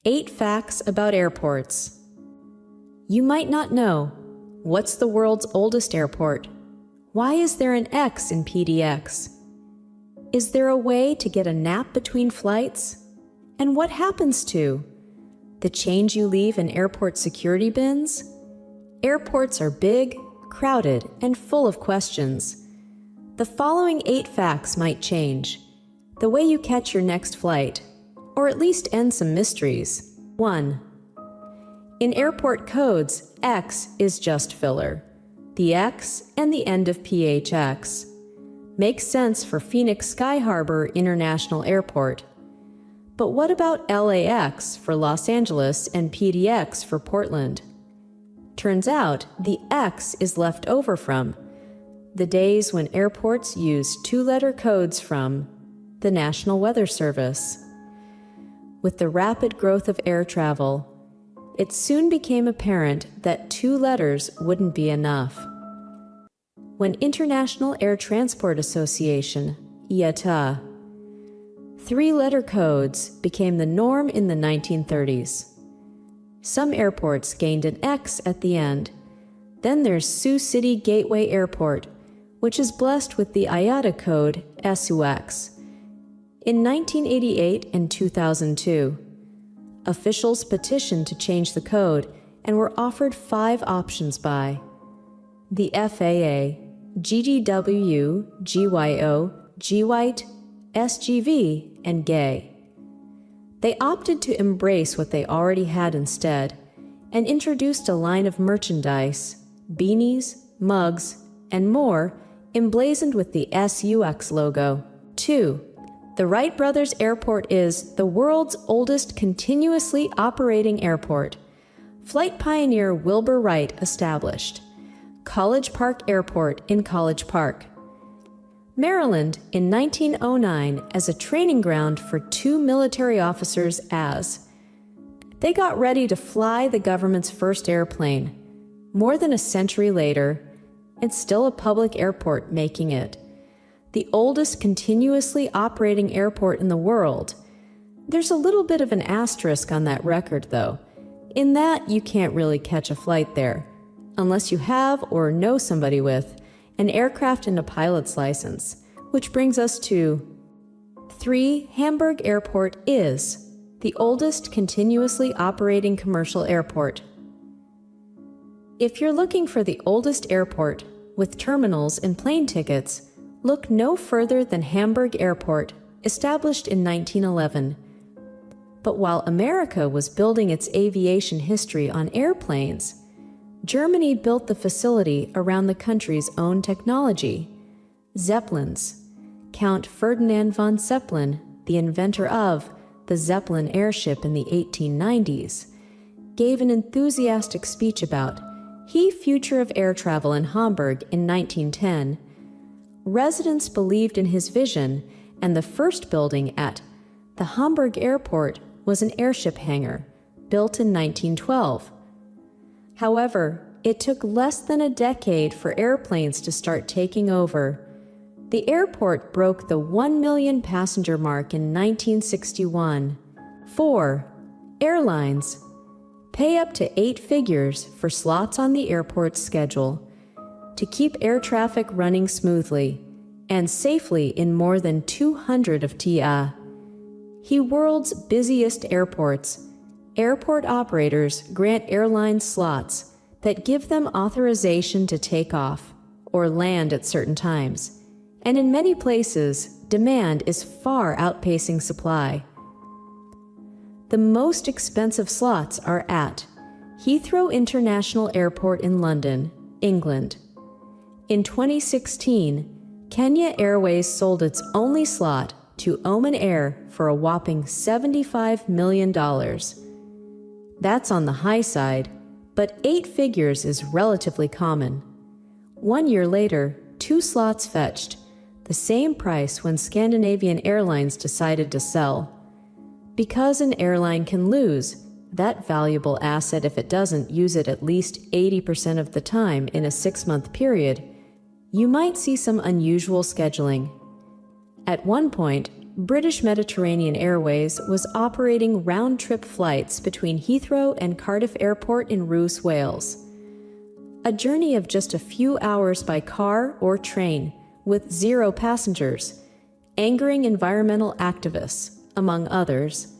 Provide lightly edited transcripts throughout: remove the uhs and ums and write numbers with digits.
8 facts about airports. You might not know. What's the world's oldest airport? Why is there an X in PDX? Is there a way to get a nap between flights? And what happens to the change you leave in airport security bins? Airports are big, crowded, and full of questions. The following 8 facts might change the way you catch your next flight, or at least end some mysteries. 1. In airport codes, X is just filler. The X and the end of PHX. Makes sense for Phoenix Sky Harbor International Airport. But what about LAX for Los Angeles and PDX for Portland? Turns out the X is left over from the days when airports used 2-letter codes from the National Weather Service. With the rapid growth of air travel, it soon became apparent that 2 letters wouldn't be enough. When International Air Transport Association, IATA, 3-letter codes became the norm in the 1930s. Some airports gained an X at the end. Then there's Sioux City Gateway Airport, which is blessed with the IATA code SUX. In 1988 and 2002, officials petitioned to change the code and were offered 5 options by the FAA, GDW, GYO, GWhite, SGV, and GAY. They opted to embrace what they already had instead and introduced a line of merchandise, beanies, mugs, and more emblazoned with the SUX logo. 2. The Wright Brothers Airport is the world's oldest continuously operating airport. Flight pioneer Wilbur Wright established College Park Airport in College Park, Maryland in 1909 as a training ground for 2 military officers as they got ready to fly the government's first airplane. More than a century later, it's still a public airport, making it the oldest continuously operating airport in the world. There's a little bit of an asterisk on that record, though, in that you can't really catch a flight there, unless you have or know somebody with an aircraft and a pilot's license, which brings us to 3. Hamburg Airport is the oldest continuously operating commercial airport. If you're looking for the oldest airport with terminals and plane tickets, look no further than Hamburg Airport, established in 1911. But while America was building its aviation history on airplanes, Germany built the facility around the country's own technology. Zeppelins. Count Ferdinand von Zeppelin, the inventor of the Zeppelin airship in the 1890s, gave an enthusiastic speech about the future of air travel in Hamburg in 1910. Residents believed in his vision, and the first building at the Hamburg Airport was an airship hangar, built in 1912. However, it took less than a decade for airplanes to start taking over. The airport broke the 1 million passenger mark in 1961. 4. Airlines. Pay up to 8 figures for slots on the airport's schedule to keep air traffic running smoothly and safely in more than 200 of the world's busiest airports. Airport operators grant airlines slots that give them authorization to take off or land at certain times, and in many places, demand is far outpacing supply. The most expensive slots are at Heathrow International Airport in London, England. In 2016, Kenya Airways sold its only slot to Oman Air for a whopping $75 million. That's on the high side, but 8 figures is relatively common. 1 year later, 2 slots fetched the same price when Scandinavian Airlines decided to sell. Because an airline can lose that valuable asset if it doesn't use it at least 80% of the time in a 6-month period, you might see some unusual scheduling. At one point, British Mediterranean Airways was operating round-trip flights between Heathrow and Cardiff Airport in Roos, Wales. A journey of just a few hours by car or train with 0 passengers, angering environmental activists, among others.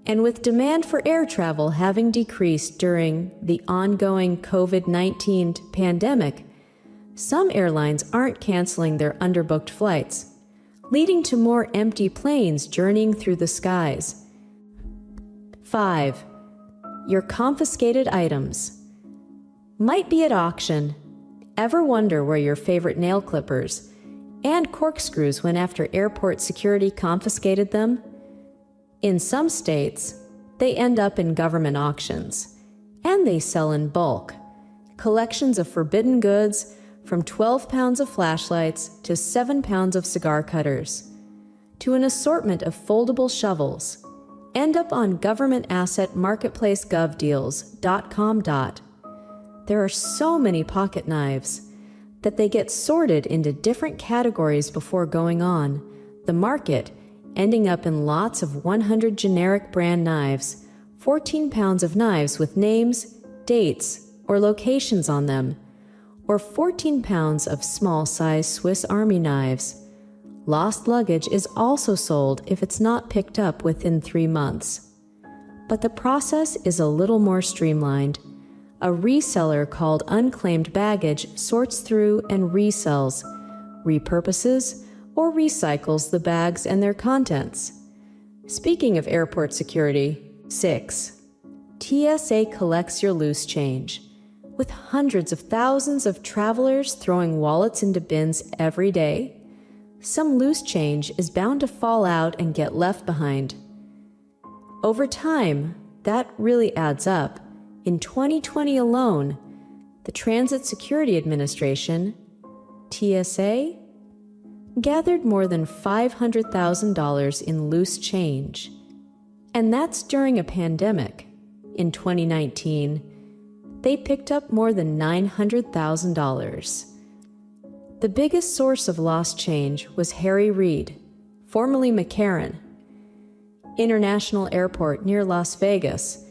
And with demand for air travel having decreased during the ongoing COVID-19 pandemic, some airlines aren't canceling their underbooked flights, leading to more empty planes journeying through the skies. 5. Your confiscated items might be at auction. Ever wonder where your favorite nail clippers and corkscrews went after airport security confiscated them? In some states, they end up in government auctions, and they sell in bulk. Collections of forbidden goods, from 12 pounds of flashlights to 7 pounds of cigar cutters, to an assortment of foldable shovels, end up on government asset marketplace govdeals.com. There are so many pocket knives that they get sorted into different categories before going on the market, ending up in lots of 100 generic brand knives, 14 pounds of knives with names, dates, or locations on them, or 14 pounds of small-size Swiss Army knives. Lost luggage is also sold if it's not picked up within 3 months. But the process is a little more streamlined. A reseller called Unclaimed Baggage sorts through and resells, repurposes, or recycles the bags and their contents. Speaking of airport security, 6. TSA collects your loose change. With hundreds of thousands of travelers throwing wallets into bins every day, some loose change is bound to fall out and get left behind. Over time, that really adds up. In 2020 alone, the Transit Security Administration, TSA, gathered more than $500,000 in loose change. And that's during a pandemic. In 2019, they picked up more than $900,000. The biggest source of lost change was Harry Reid, formerly McCarran International Airport near Las Vegas,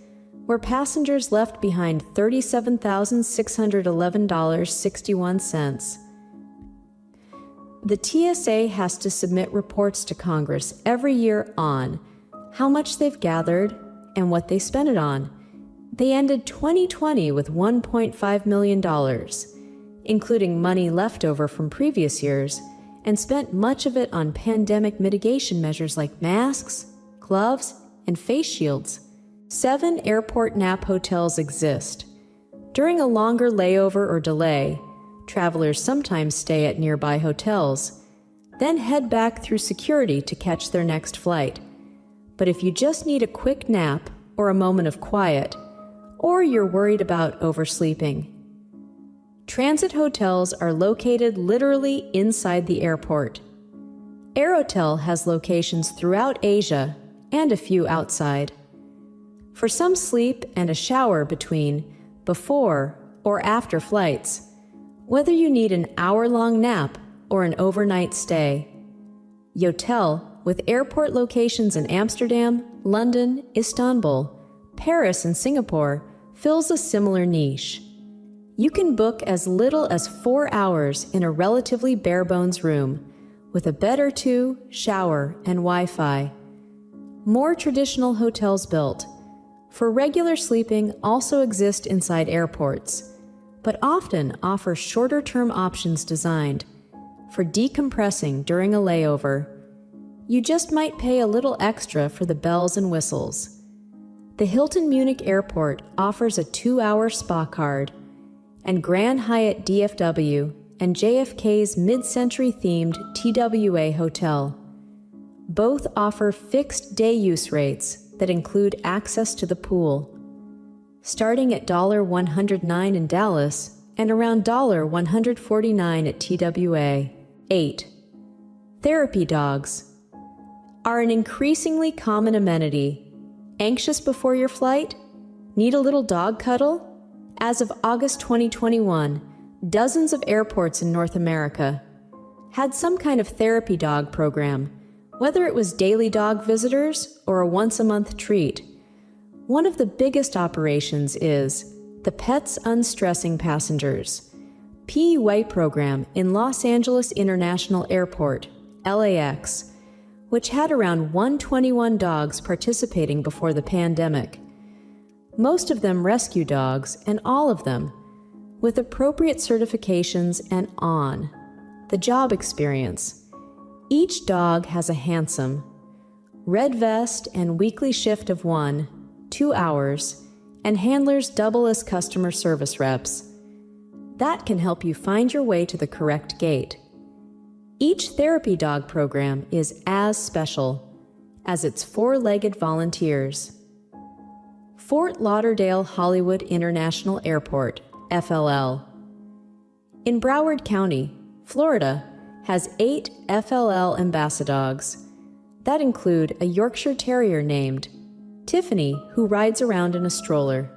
where passengers left behind $37,611.61. The TSA has to submit reports to Congress every year on how much they've gathered and what they spent it on. They ended 2020 with $1.5 million, including money left over from previous years, and spent much of it on pandemic mitigation measures like masks, gloves, and face shields. 7 airport nap hotels exist. During a longer layover or delay, travelers sometimes stay at nearby hotels, then head back through security to catch their next flight. But if you just need a quick nap or a moment of quiet, or you're worried about oversleeping, transit hotels are located literally inside the airport. Aerotel has locations throughout Asia and a few outside. For some sleep and a shower between, before, or after flights, whether you need an hour-long nap or an overnight stay. Yotel, with airport locations in Amsterdam, London, Istanbul, Paris, and Singapore, fills a similar niche. You can book as little as 4 hours in a relatively bare-bones room, with a bed or two, shower, and Wi-Fi. More traditional hotels built for regular sleeping also exist inside airports, but often offer shorter-term options designed for decompressing during a layover. You just might pay a little extra for the bells and whistles. The Hilton Munich Airport offers a 2-hour spa card, and Grand Hyatt DFW and JFK's mid-century themed TWA Hotel. Both offer fixed day use rates that include access to the pool, starting at $109 in Dallas and around $149 at TWA. 8. Therapy dogs are an increasingly common amenity. Anxious before your flight? Need a little dog cuddle? As of August 2021, dozens of airports in North America had some kind of therapy dog program, Whether it was daily dog visitors or a once-a-month treat, one of the biggest operations is the Pets Unstressing Passengers PUA program in Los Angeles International Airport, LAX, which had around 121 dogs participating before the pandemic. Most of them rescue dogs, and all of them with appropriate certifications and on the job experience. Each dog has a handsome red vest and weekly shift of 1-2 hours, and handlers double as customer service reps. That can help you find your way to the correct gate. Each therapy dog program is as special as its four-legged volunteers. Fort Lauderdale Hollywood International Airport, FLL. In Broward County, Florida, has 8 FLL Ambassadogs. That include a Yorkshire Terrier named Tiffany, who rides around in a stroller.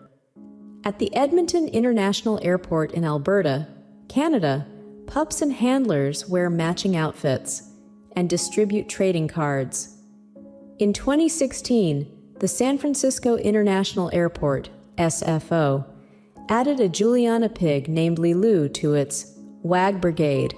At the Edmonton International Airport in Alberta, Canada, pups and handlers wear matching outfits and distribute trading cards. In 2016, the San Francisco International Airport, SFO, added a Juliana pig named Lilu to its WAG Brigade.